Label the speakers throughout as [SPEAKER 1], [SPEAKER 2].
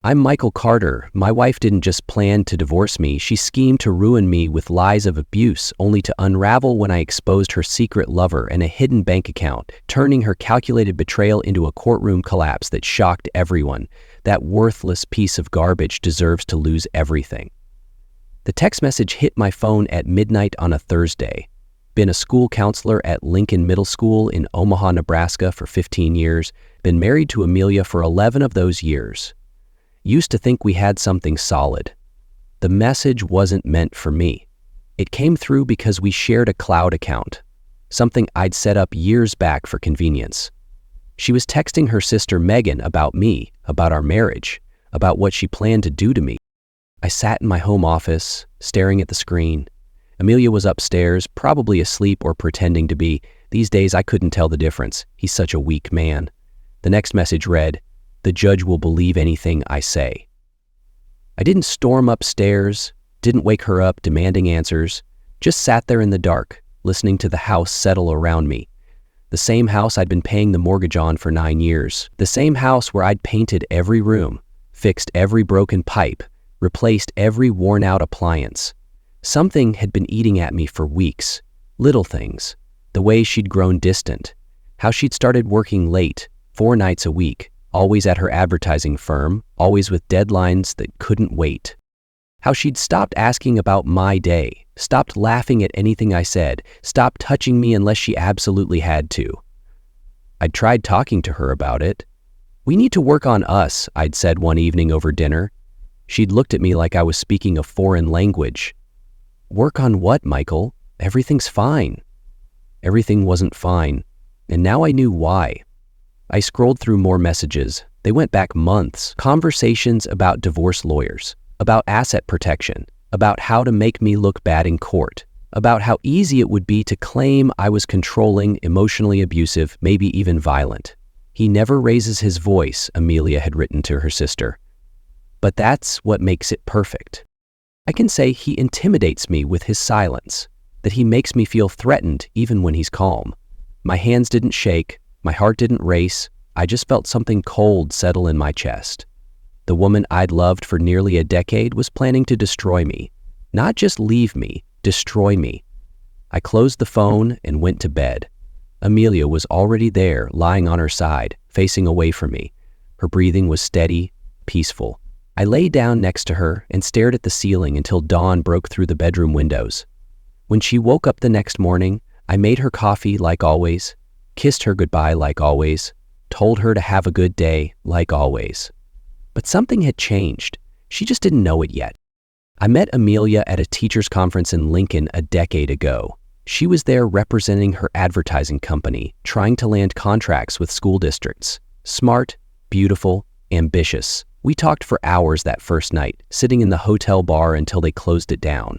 [SPEAKER 1] I'm Michael Carter. My wife didn't just plan to divorce me, she schemed to ruin me with lies of abuse, only to unravel when I exposed her secret lover and a hidden bank account, turning her calculated betrayal into a courtroom collapse that shocked everyone. That worthless piece of garbage deserves to lose everything. The text message hit my phone at midnight on a Thursday. Been a school counselor at Lincoln Middle School in Omaha, Nebraska for 15 years. Been married to Amelia for 11 of those years. Used to think we had something solid. The message wasn't meant for me. It came through because we shared a cloud account, something I'd set up years back for convenience. She was texting her sister Megan about me, about our marriage, about what she planned to do to me. I sat in my home office, staring at the screen. Amelia was upstairs, probably asleep or pretending to be. These days I couldn't tell the difference. He's such a weak man. The next message read, "The judge will believe anything I say." I didn't storm upstairs, didn't wake her up demanding answers, just sat there in the dark, listening to the house settle around me. The same house I'd been paying the mortgage on for 9 years. The same house where I'd painted every room, fixed every broken pipe, replaced every worn-out appliance. Something had been eating at me for weeks. Little things. The way she'd grown distant. How she'd started working late, 4 nights a week. Always at her advertising firm, always with deadlines that couldn't wait. How she'd stopped asking about my day, stopped laughing at anything I said, stopped touching me unless she absolutely had to. I'd tried talking to her about it. "We need to work on us," I'd said one evening over dinner. She'd looked at me like I was speaking a foreign language. "Work on what, Michael? Everything's fine." Everything wasn't fine, and now I knew why. I scrolled through more messages. They went back months. Conversations about divorce lawyers, about asset protection, about how to make me look bad in court, about how easy it would be to claim I was controlling, emotionally abusive, maybe even violent. "He never raises his voice," Amelia had written to her sister. "But that's what makes it perfect. I can say he intimidates me with his silence, that he makes me feel threatened even when he's calm." My hands didn't shake. My heart didn't race. I just felt something cold settle in my chest. The woman I'd loved for nearly a decade was planning to destroy me. Not just leave me, destroy me. I closed the phone and went to bed. Amelia was already there, lying on her side, facing away from me. Her breathing was steady, peaceful. I lay down next to her and stared at the ceiling until dawn broke through the bedroom windows. When she woke up the next morning, I made her coffee like always, kissed her goodbye like always, told her to have a good day like always. But something had changed. She just didn't know it yet. I met Amelia at a teachers' conference in Lincoln a decade ago. She was there representing her advertising company, trying to land contracts with school districts. Smart, beautiful, ambitious. We talked for hours that first night, sitting in the hotel bar until they closed it down.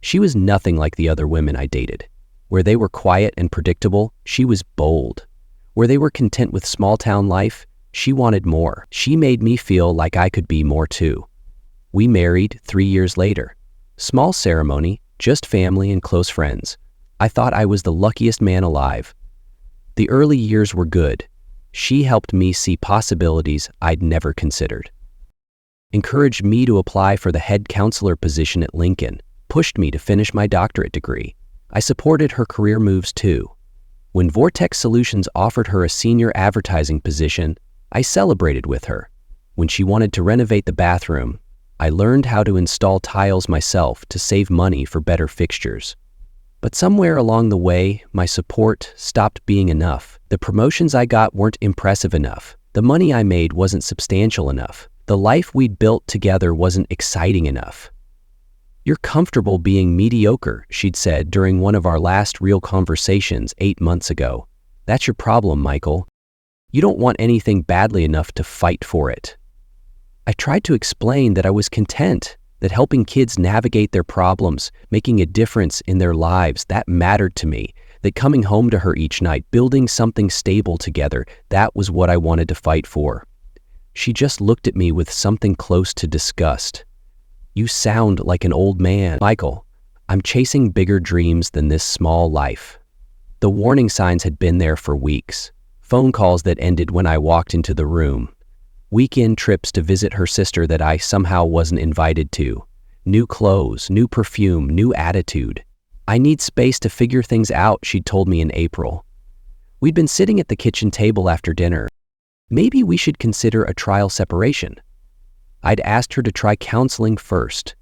[SPEAKER 1] She was nothing like the other women I dated. Where they were quiet and predictable, she was bold. Where they were content with small-town life, she wanted more. She made me feel like I could be more too. We married 3 years later. Small ceremony, just family and close friends. I thought I was the luckiest man alive. The early years were good. She helped me see possibilities I'd never considered. Encouraged me to apply for the head counselor position at Lincoln, pushed me to finish my doctorate degree. I supported her career moves too. When Vortex Solutions offered her a senior advertising position, I celebrated with her. When she wanted to renovate the bathroom, I learned how to install tiles myself to save money for better fixtures. But somewhere along the way, my support stopped being enough. The promotions I got weren't impressive enough. The money I made wasn't substantial enough. The life we'd built together wasn't exciting enough. "You're comfortable being mediocre," she'd said during one of our last real conversations 8 months ago. "That's your problem, Michael. You don't want anything badly enough to fight for it." I tried to explain that I was content, that helping kids navigate their problems, making a difference in their lives, that mattered to me, that coming home to her each night, building something stable together, that was what I wanted to fight for. She just looked at me with something close to disgust. "You sound like an old man." "Michael, I'm chasing bigger dreams than this small life." The warning signs had been there for weeks. Phone calls that ended when I walked into the room. Weekend trips to visit her sister that I somehow wasn't invited to. New clothes, new perfume, new attitude. I need space to figure things out, she'd told me in April. We'd been sitting at the kitchen table after dinner. Maybe we should consider a trial separation. I'd asked her to try counseling first.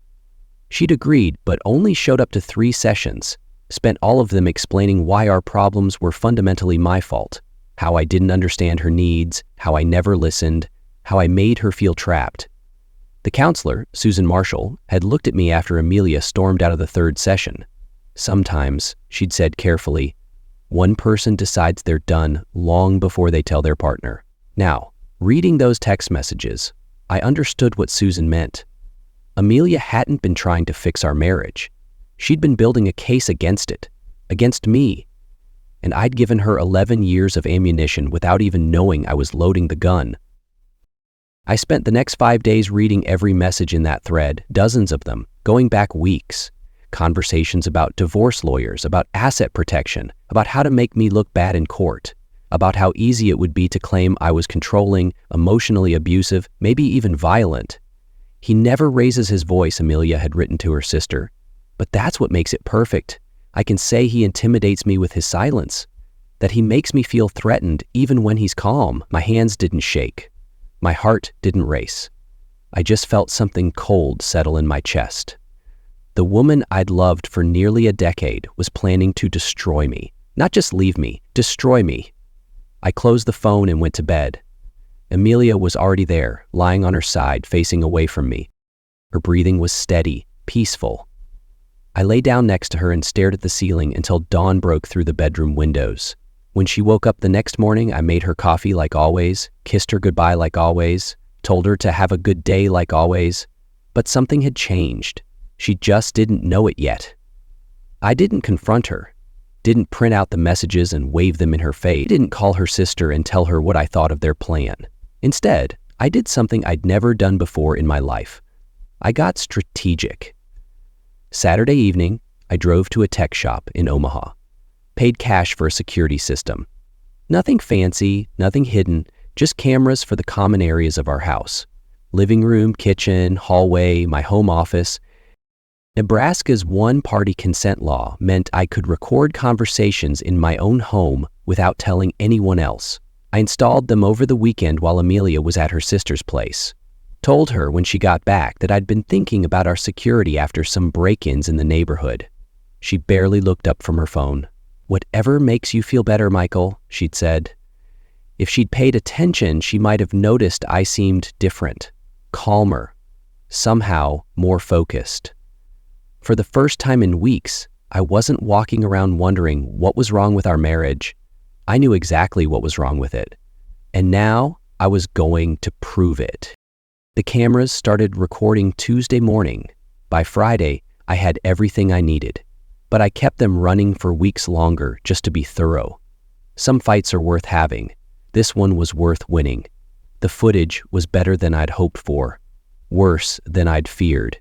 [SPEAKER 1] She'd agreed, but only showed up to 3 sessions, spent all of them explaining why our problems were fundamentally my fault, how I didn't understand her needs, how I never listened, how I made her feel trapped. The counselor, Susan Marshall, had looked at me after Amelia stormed out of the 3rd session. Sometimes, she'd said carefully, one person decides they're done long before they tell their partner. Now, reading those text messages, I understood what Susan meant. Amelia hadn't been trying to fix our marriage. She'd been building a case against it, against me. And I'd given her 11 years of ammunition without even knowing I was loading the gun. I spent the next 5 days reading every message in that thread, dozens of them, going back weeks. Conversations about divorce lawyers, about asset protection, about how to make me look bad in court, about how easy it would be to claim I was controlling, emotionally abusive, maybe even violent. He never raises his voice, Amelia had written to her sister. But that's what makes it perfect. I can say he intimidates me with his silence, that he makes me feel threatened even when he's calm. My hands didn't shake. My heart didn't race. I just felt something cold settle in my chest. The woman I'd loved for nearly a decade was planning to destroy me. Not just leave me, destroy me. I closed the phone and went to bed. Amelia was already there, lying on her side, facing away from me. Her breathing was steady, peaceful. I lay down next to her and stared at the ceiling until dawn broke through the bedroom windows. When she woke up the next morning, I made her coffee like always, kissed her goodbye like always, told her to have a good day like always. But something had changed. She just didn't know it yet. I didn't confront her, didn't print out the messages and wave them in her face, didn't call her sister and tell her what I thought of their plan. Instead, I did something I'd never done before in my life. I got strategic. Saturday evening, I drove to a tech shop in Omaha, paid cash for a security system. Nothing fancy, nothing hidden, just cameras for the common areas of our house. Living room, kitchen, hallway, my home office. Nebraska's one-party consent law meant I could record conversations in my own home without telling anyone else. I installed them over the weekend while Amelia was at her sister's place. Told her when she got back that I'd been thinking about our security after some break-ins in the neighborhood. She barely looked up from her phone. "Whatever makes you feel better, Michael," she'd said. If she'd paid attention, she might have noticed I seemed different, calmer, somehow more focused. For the first time in weeks, I wasn't walking around wondering what was wrong with our marriage. I knew exactly what was wrong with it. And now I was going to prove it. The cameras started recording Tuesday morning. By Friday, I had everything I needed. But I kept them running for weeks longer just to be thorough. Some fights are worth having. This one was worth winning. The footage was better than I'd hoped for, worse than I'd feared.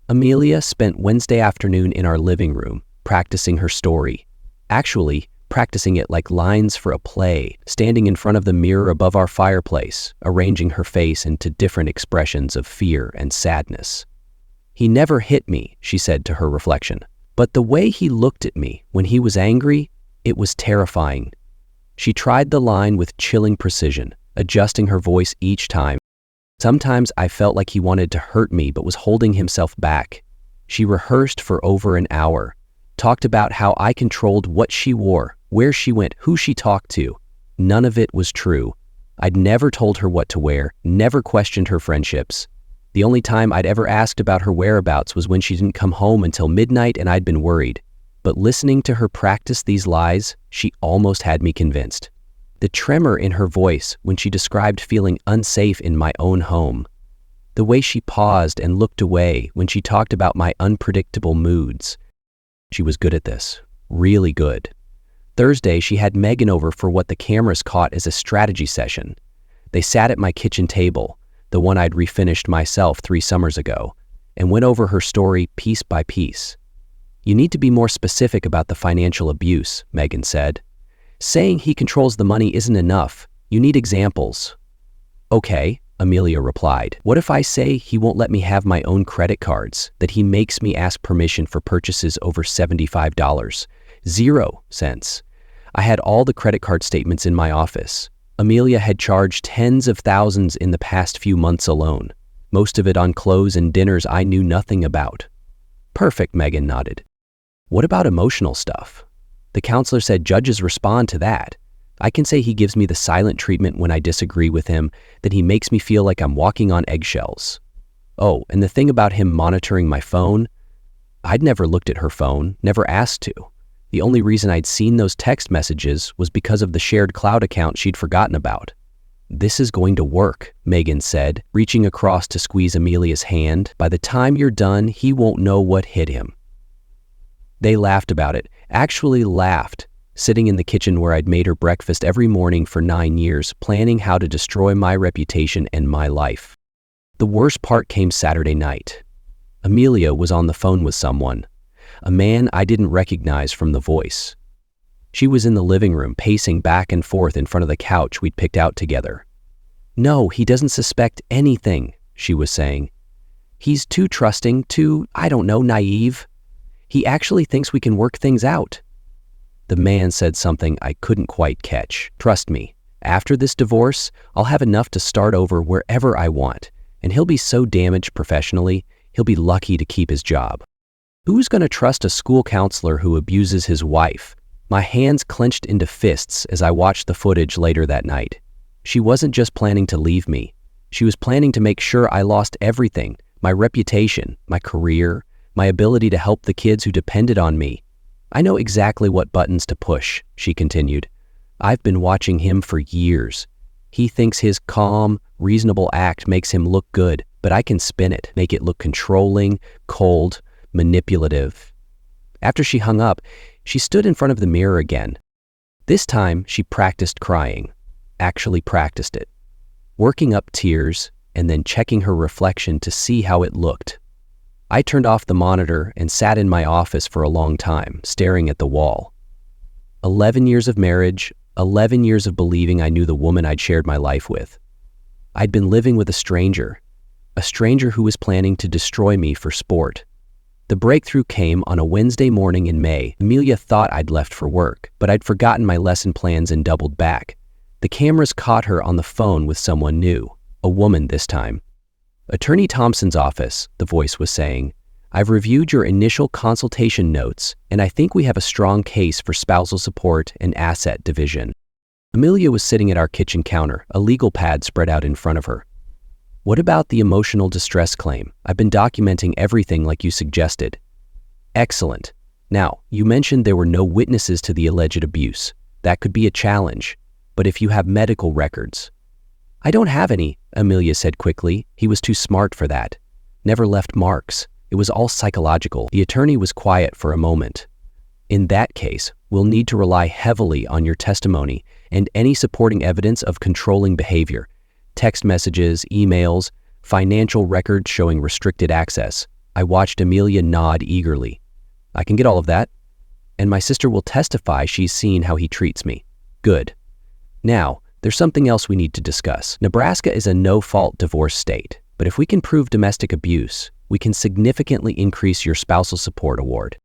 [SPEAKER 1] Amelia spent Wednesday afternoon in our living room, practicing her story. Actually, practicing it like lines for a play, standing in front of the mirror above our fireplace, arranging her face into different expressions of fear and sadness. "He never hit me," she said to her reflection. But the way he looked at me when he was angry, it was terrifying. She tried the line with chilling precision, adjusting her voice each time. Sometimes I felt like he wanted to hurt me but was holding himself back. She rehearsed for over an hour, talked about how I controlled what she wore, where she went, who she talked to. None of it was true. I'd never told her what to wear, never questioned her friendships. The only time I'd ever asked about her whereabouts was when she didn't come home until midnight and I'd been worried. But listening to her practice these lies, she almost had me convinced. The tremor in her voice when she described feeling unsafe in my own home. The way she paused and looked away when she talked about my unpredictable moods. She was good at this, really good. Thursday, she had Megan over for what the cameras caught as a strategy session. They sat at my kitchen table, the one I'd refinished myself 3 summers ago, and went over her story piece by piece. "You need to be more specific about the financial abuse," Megan said. "Saying he controls the money isn't enough. You need examples." "Okay," Amelia replied. What if I say he won't let me have my own credit cards, that he makes me ask permission for purchases over $75? 0 cents. I had all the credit card statements in my office. Amelia had charged tens of thousands in the past few months alone, most of it on clothes and dinners I knew nothing about. Perfect, Megan nodded. What about emotional stuff? The counselor said judges respond to that. I can say he gives me the silent treatment when I disagree with him, that he makes me feel like I'm walking on eggshells. Oh, and the thing about him monitoring my phone, I'd never looked at her phone, never asked to. The only reason I'd seen those text messages was because of the shared cloud account she'd forgotten about. This is going to work, Megan said, reaching across to squeeze Amelia's hand. By the time you're done, he won't know what hit him. They laughed about it, actually laughed, sitting in the kitchen where I'd made her breakfast every morning for 9 years, planning how to destroy my reputation and my life. The worst part came Saturday night. Amelia was on the phone with someone, a man I didn't recognize from the voice. She was in the living room, pacing back and forth in front of the couch we'd picked out together. No, he doesn't suspect anything, she was saying. He's too trusting, too, naive. He actually thinks we can work things out. The man said something I couldn't quite catch. Trust me, after this divorce, I'll have enough to start over wherever I want, and he'll be so damaged professionally, he'll be lucky to keep his job. Who's going to trust a school counselor who abuses his wife? My hands clenched into fists as I watched the footage later that night. She wasn't just planning to leave me. She was planning to make sure I lost everything, my reputation, my career, my ability to help the kids who depended on me. I know exactly what buttons to push, she continued. I've been watching him for years. He thinks his calm, reasonable act makes him look good, but I can spin it, make it look controlling, cold, manipulative. After she hung up, she stood in front of the mirror again. This time, she practiced crying, actually practiced it, working up tears and then checking her reflection to see how it looked. I turned off the monitor and sat in my office for a long time, staring at the wall. 11 years of marriage, 11 years of believing I knew the woman I'd shared my life with. I'd been living with a stranger who was planning to destroy me for sport. The breakthrough came on a Wednesday morning in May. Amelia thought I'd left for work, but I'd forgotten my lesson plans and doubled back. The cameras caught her on the phone with someone new, a woman this time. Attorney Thompson's office, the voice was saying. I've reviewed your initial consultation notes, and I think we have a strong case for spousal support and asset division. Amelia was sitting at our kitchen counter, a legal pad spread out in front of her. What about the emotional distress claim? I've been documenting everything like you suggested. Excellent. Now, you mentioned there were no witnesses to the alleged abuse. That could be a challenge. But if you have medical records. I don't have any, Amelia said quickly. He was too smart for that. Never left marks. It was all psychological. The attorney was quiet for a moment. In that case, we'll need to rely heavily on your testimony and any supporting evidence of controlling behavior. Text messages, emails, financial records showing restricted access. I watched Amelia nod eagerly. I can get all of that. And my sister will testify she's seen how he treats me. Good. Now, there's something else we need to discuss. Nebraska is a no-fault divorce state, but if we can prove domestic abuse, we can significantly increase your spousal support award.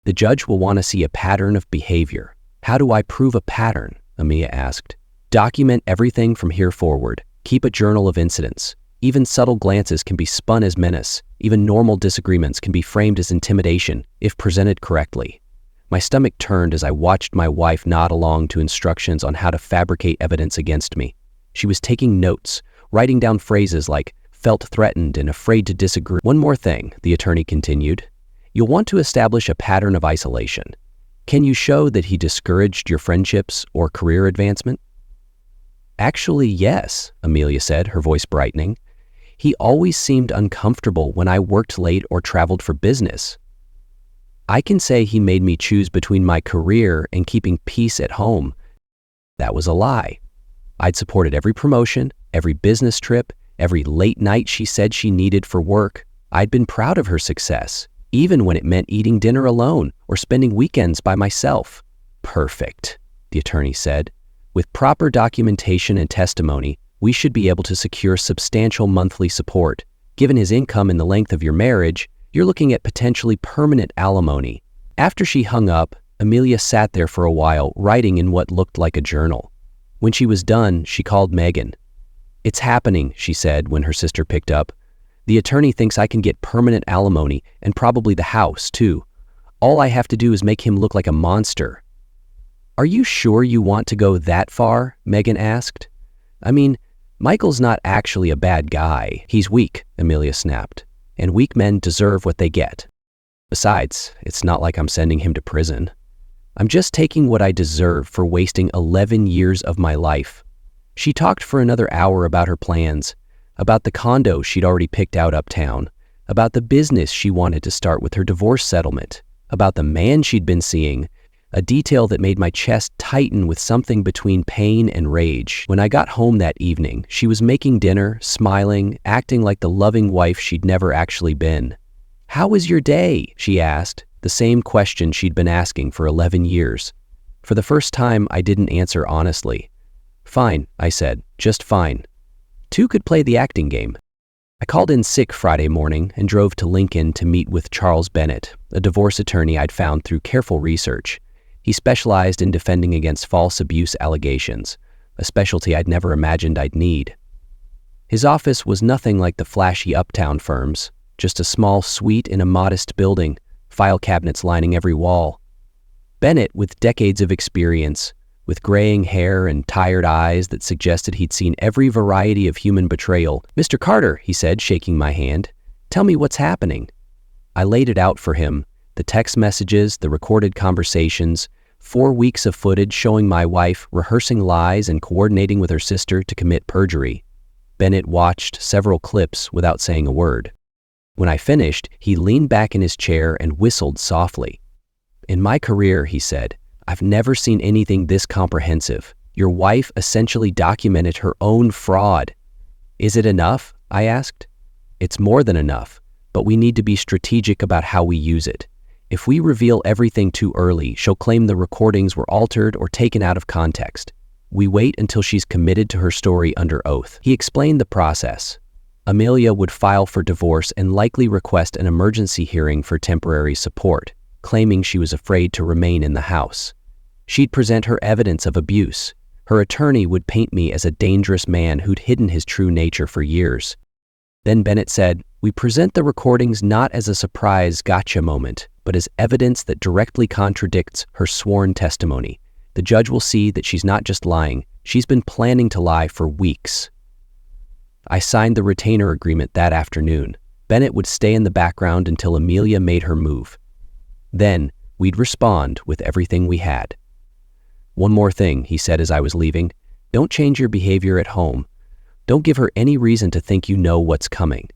[SPEAKER 1] The judge will want to see a pattern of behavior. How do I prove a pattern? Amelia asked. Document everything from here forward. Keep a journal of incidents. Even subtle glances can be spun as menace. Even normal disagreements can be framed as intimidation, if presented correctly. My stomach turned as I watched my wife nod along to instructions on how to fabricate evidence against me. She was taking notes, writing down phrases like, felt threatened and afraid to disagree. One more thing, the attorney continued. You'll want to establish a pattern of isolation. Can you show that he discouraged your friendships or career advancement? Actually, yes, Amelia said, her voice brightening. He always seemed uncomfortable when I worked late or traveled for business. I can say he made me choose between my career and keeping peace at home. That was a lie. I'd supported every promotion, every business trip, every late night she said she needed for work. I'd been proud of her success, even when it meant eating dinner alone or spending weekends by myself. Perfect, the attorney said. With proper documentation and testimony, We should be able to secure substantial monthly support. Given his income and the length of your marriage, you're looking at potentially permanent alimony." After she hung up, Amelia sat there for a while, writing in what looked like a journal. When she was done, she called Megan. "It's happening," she said when her sister picked up. "The attorney thinks I can get permanent alimony and probably the house, too. All I have to do is make him look like a monster." "Are you sure you want to go that far?" Megan asked. "I mean, Michael's not actually a bad guy. He's weak," Amelia snapped, "and weak men deserve what they get. Besides, it's not like I'm sending him to prison. I'm just taking what I deserve for wasting 11 years of my life." She talked for another hour about her plans, about the condo she'd already picked out uptown, about the business she wanted to start with her divorce settlement, about the man she'd been seeing, a detail that made my chest tighten with something between pain and rage. When I got home that evening, she was making dinner, smiling, acting like the loving wife she'd never actually been. "How was your day?" she asked, the same question she'd been asking for 11 years. For the first time, I didn't answer honestly. "Fine," I said, "just fine." Two could play the acting game. I called in sick Friday morning and drove to Lincoln to meet with Charles Bennett, a divorce attorney I'd found through careful research. He specialized in defending against false abuse allegations, a specialty I'd never imagined I'd need. His office was nothing like the flashy uptown firms, just a small suite in a modest building, file cabinets lining every wall. Bennett, with decades of experience, with graying hair and tired eyes that suggested he'd seen every variety of human betrayal. "Mr. Carter," he said, shaking my hand, "tell me what's happening." I laid it out for him, the text messages, the recorded conversations, 4 weeks of footage showing my wife rehearsing lies and coordinating with her sister to commit perjury. Bennett watched several clips without saying a word. When I finished, he leaned back in his chair and whistled softly. "In my career," he said, "I've never seen anything this comprehensive. Your wife essentially documented her own fraud." "Is it enough?" I asked. "It's more than enough, but we need to be strategic about how we use it. If we reveal everything too early, she'll claim the recordings were altered or taken out of context. We wait until she's committed to her story under oath." He explained the process. Amelia would file for divorce and likely request an emergency hearing for temporary support, claiming she was afraid to remain in the house. She'd present her evidence of abuse. Her attorney would paint me as a dangerous man who'd hidden his true nature for years. Then Bennett said, "We present the recordings not as a surprise gotcha moment, but as evidence that directly contradicts her sworn testimony. The judge will see that she's not just lying, she's been planning to lie for weeks." I signed the retainer agreement that afternoon. Bennett would stay in the background until Amelia made her move. Then, we'd respond with everything we had. "One more thing," he said as I was leaving. "Don't change your behavior at home. Don't give her any reason to think you know what's coming.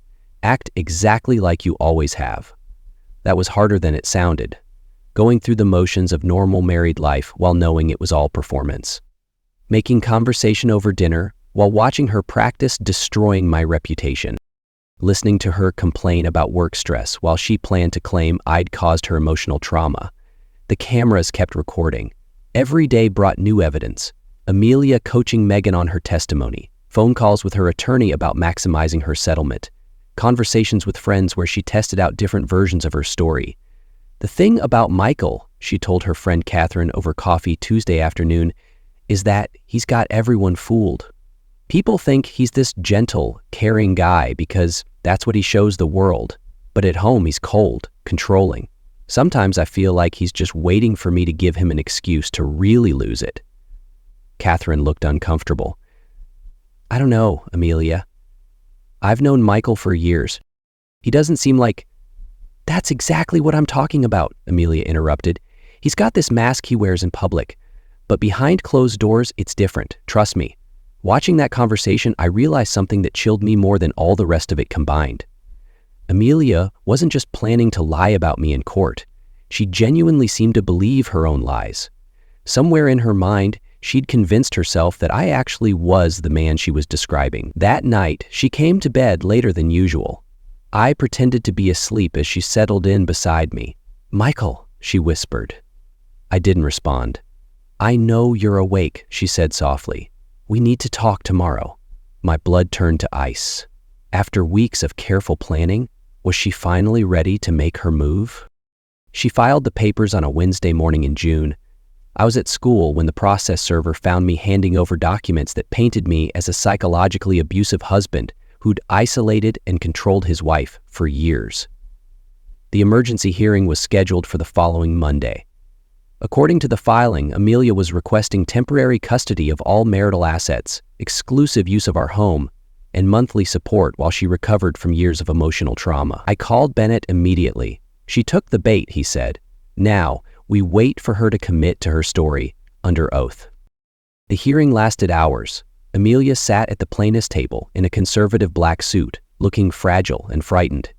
[SPEAKER 1] Act exactly like you always have." That was harder than it sounded, going through the motions of normal married life while knowing it was all performance. Making conversation over dinner while watching her practice destroying my reputation. Listening to her complain about work stress while she planned to claim I'd caused her emotional trauma. The cameras kept recording. Every day brought new evidence. Amelia coaching Megan on her testimony, phone calls with her attorney about maximizing her settlement, conversations with friends where she tested out different versions of her story. "The thing about Michael," she told her friend Catherine over coffee Tuesday afternoon, "is that he's got everyone fooled. People think he's this gentle, caring guy because that's what he shows the world. But at home, he's cold, controlling. Sometimes I feel like he's just waiting for me to give him an excuse to really lose it." Catherine looked uncomfortable. "I don't know, Amelia. I've known Michael for years. He doesn't seem like—" "That's exactly what I'm talking about," Amelia interrupted. "He's got this mask he wears in public, but behind closed doors, it's different. Trust me." Watching that conversation, I realized something that chilled me more than all the rest of it combined. Amelia wasn't just planning to lie about me in court. She genuinely seemed to believe her own lies. Somewhere in her mind, she'd convinced herself that I actually was the man she was describing. That night, she came to bed later than usual. I pretended to be asleep as she settled in beside me. "Michael," she whispered. I didn't respond. "I know you're awake," she said softly. "We need to talk tomorrow." My blood turned to ice. After weeks of careful planning, was she finally ready to make her move? She filed the papers on a Wednesday morning in June. I was at school when the process server found me handing over documents that painted me as a psychologically abusive husband who'd isolated and controlled his wife for years. The emergency hearing was scheduled for the following Monday. According to the filing, Amelia was requesting temporary custody of all marital assets, exclusive use of our home, and monthly support while she recovered from years of emotional trauma. I called Bennett immediately. She took the bait, he said. Now, we wait for her to commit to her story, under oath. The hearing lasted hours. Amelia sat at the plaintiff's table in a conservative black suit, looking fragile and frightened.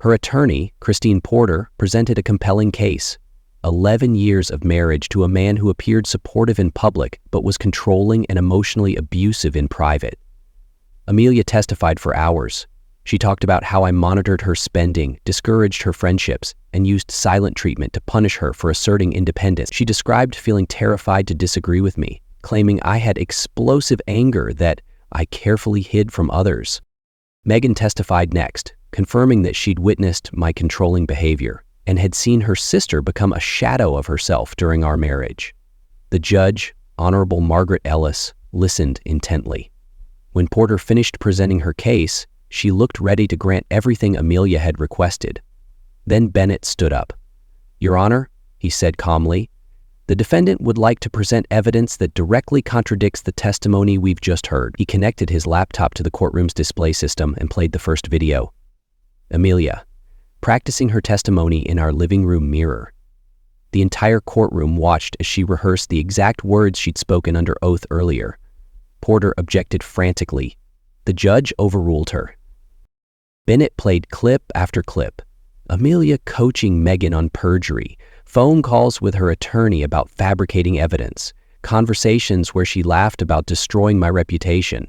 [SPEAKER 1] Her attorney, Christine Porter, presented a compelling case. 11 years of marriage to a man who appeared supportive in public but was controlling and emotionally abusive in private. Amelia testified for hours. She talked about how I monitored her spending, discouraged her friendships, and used silent treatment to punish her for asserting independence. She described feeling terrified to disagree with me, claiming I had explosive anger that I carefully hid from others. Megan testified next, confirming that she'd witnessed my controlling behavior and had seen her sister become a shadow of herself during our marriage. The judge, Honorable Margaret Ellis, listened intently. When Porter finished presenting her case, she looked ready to grant everything Amelia had requested. Then Bennett stood up. "Your Honor," he said calmly, "the defendant would like to present evidence that directly contradicts the testimony we've just heard." He connected his laptop to the courtroom's display system and played the first video. Amelia, practicing her testimony in our living room mirror. The entire courtroom watched as she rehearsed the exact words she'd spoken under oath earlier. Porter objected frantically. The judge overruled her. Bennett played clip after clip. Amelia coaching Megan on perjury, phone calls with her attorney about fabricating evidence, conversations where she laughed about destroying my reputation.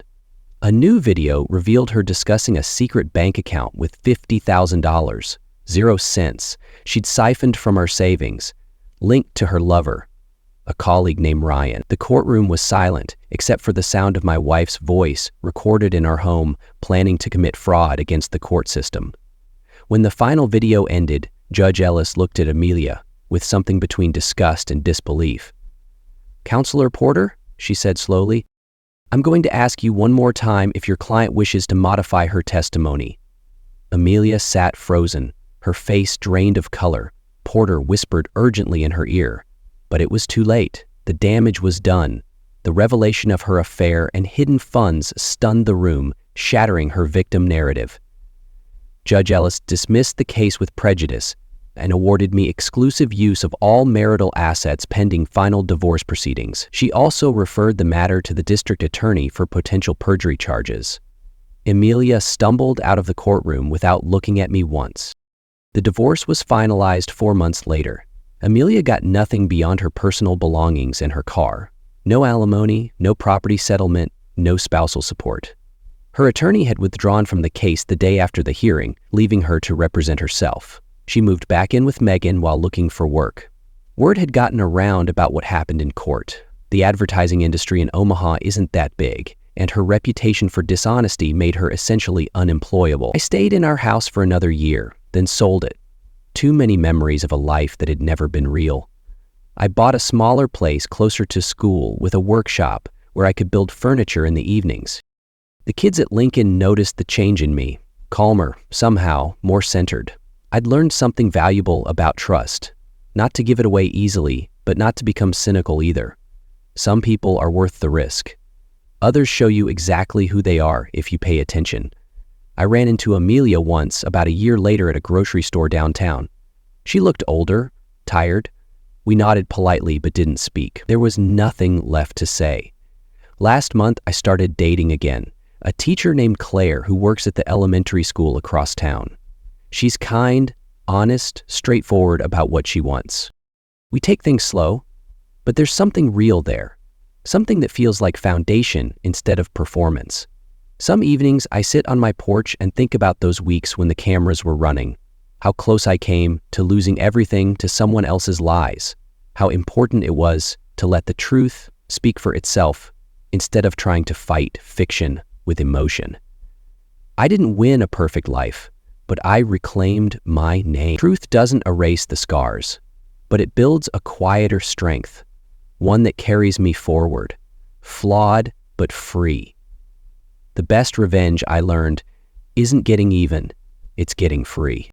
[SPEAKER 1] A new video revealed her discussing a secret bank account with $50,000, 0 cents, she'd siphoned from our savings, linked to her lover, a colleague named Ryan. The courtroom was silent, except for the sound of my wife's voice, recorded in our home, planning to commit fraud against the court system. When the final video ended, Judge Ellis looked at Amelia with something between disgust and disbelief. "Counselor Porter," she said slowly, "I'm going to ask you one more time if your client wishes to modify her testimony." Amelia sat frozen, her face drained of color. Porter whispered urgently in her ear. But it was too late. The damage was done. The revelation of her affair and hidden funds stunned the room, shattering her victim narrative. Judge Ellis dismissed the case with prejudice and awarded me exclusive use of all marital assets pending final divorce proceedings. She also referred the matter to the district attorney for potential perjury charges. Amelia stumbled out of the courtroom without looking at me once. The divorce was finalized 4 months later. Amelia got nothing beyond her personal belongings and her car. No alimony, no property settlement, no spousal support. Her attorney had withdrawn from the case the day after the hearing, leaving her to represent herself. She moved back in with Megan while looking for work. Word had gotten around about what happened in court. The advertising industry in Omaha isn't that big, and her reputation for dishonesty made her essentially unemployable. I stayed in our house for another year, then sold it. Too many memories of a life that had never been real. I bought a smaller place closer to school with a workshop where I could build furniture in the evenings. The kids at Lincoln noticed the change in me, calmer, somehow more centered. I'd learned something valuable about trust, not to give it away easily, but not to become cynical either. Some people are worth the risk. Others show you exactly who they are if you pay attention. I ran into Amelia once about a year later at a grocery store downtown. She looked older, tired. We nodded politely but didn't speak. There was nothing left to say. Last month, I started dating again, a teacher named Claire who works at the elementary school across town. She's kind, honest, straightforward about what she wants. We take things slow, but there's something real there, something that feels like foundation instead of performance. Some evenings I sit on my porch and think about those weeks when the cameras were running, how close I came to losing everything to someone else's lies, how important it was to let the truth speak for itself instead of trying to fight fiction with emotion. I didn't win a perfect life, but I reclaimed my name. Truth doesn't erase the scars, but it builds a quieter strength, one that carries me forward, flawed but free. The best revenge, I learned, isn't getting even, it's getting free.